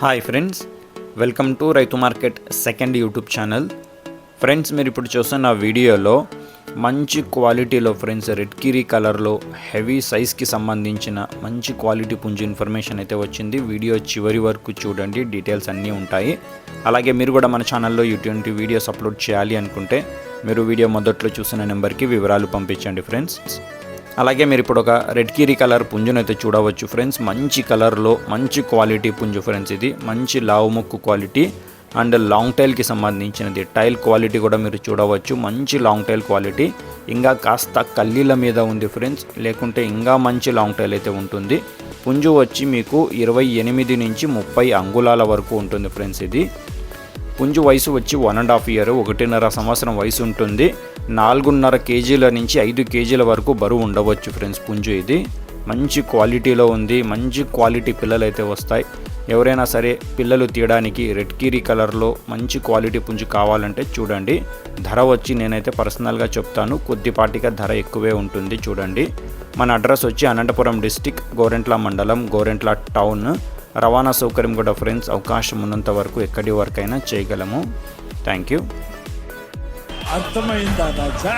Hi friends, welcome to రైతు market second YouTube channel. Friends, మీరు ఇప్పుడు చూస్తున్న వీడియోలో మంచి క్వాలిటీలో ఫ్రెండ్స్ రెడ్ కిరీ కలర్లో హెవీ సైజ్కి సంబంధించిన మంచి క్వాలిటీ పుంజు ఇన్ఫర్మేషన్ అయితే వచ్చింది. వీడియో చివరి వరకు చూడండి, డీటెయిల్స్ అన్నీ ఉంటాయి. అలాగే మీరు కూడా మన ఛానల్లో ఇటువంటి వీడియోస్ అప్లోడ్ చేయాలి అనుకుంటే మీరు వీడియో మొదట్లో చూసిన నెంబర్కి వివరాలు పంపించండి ఫ్రెండ్స్. అలాగే మీరు ఇప్పుడు ఒక రెడ్ కిరీ కలర్ పుంజును అయితే చూడవచ్చు ఫ్రెండ్స్. మంచి కలర్లో మంచి క్వాలిటీ పుంజు ఫ్రెండ్స్. ఇది మంచి లావు ముక్కు క్వాలిటీ అండ్ లాంగ్ టైల్కి సంబంధించినది. టైల్ క్వాలిటీ కూడా మీరు చూడవచ్చు, మంచి లాంగ్ టైల్ క్వాలిటీ. ఇంకా కాస్త కల్లీల మీద ఉంది ఫ్రెండ్స్, లేకుంటే ఇంకా మంచి లాంగ్ టైల్ అయితే ఉంటుంది. పుంజు వచ్చి మీకు 28 నుంచి 30 అంగుళాల వరకు ఉంటుంది ఫ్రెండ్స్. ఇది పుంజు వయసు వచ్చి 1.5 ఇయర్, 1.5 సంవత్సరం వయసు ఉంటుంది. 4.5 కేజీల నుంచి 5 కేజీల వరకు బరువు ఉండవచ్చు ఫ్రెండ్స్. పుంజు ఇది మంచి క్వాలిటీలో ఉంది. మంచి క్వాలిటీ పిల్లలు అయితే వస్తాయి. ఎవరైనా సరే పిల్లలు తీయడానికి రెడ్ కిరీ కలర్లో మంచి క్వాలిటీ పుంజు కావాలంటే చూడండి. ధర వచ్చి నేనైతే పర్సనల్గా చెప్తాను, కొద్దిపాటిగా ధర ఎక్కువే ఉంటుంది. చూడండి, మన అడ్రస్ వచ్చి అనంతపురం డిస్టిక్, గోరెంట్ల మండలం, గోరెంట్ల టౌన్. రవాణా సౌకర్యం కూడా ఫ్రెండ్స్ అవకాశం ఉన్నంత వరకు ఎక్కడి వరకైనా చేయగలము. Thank you. అర్థమైందా రాజా?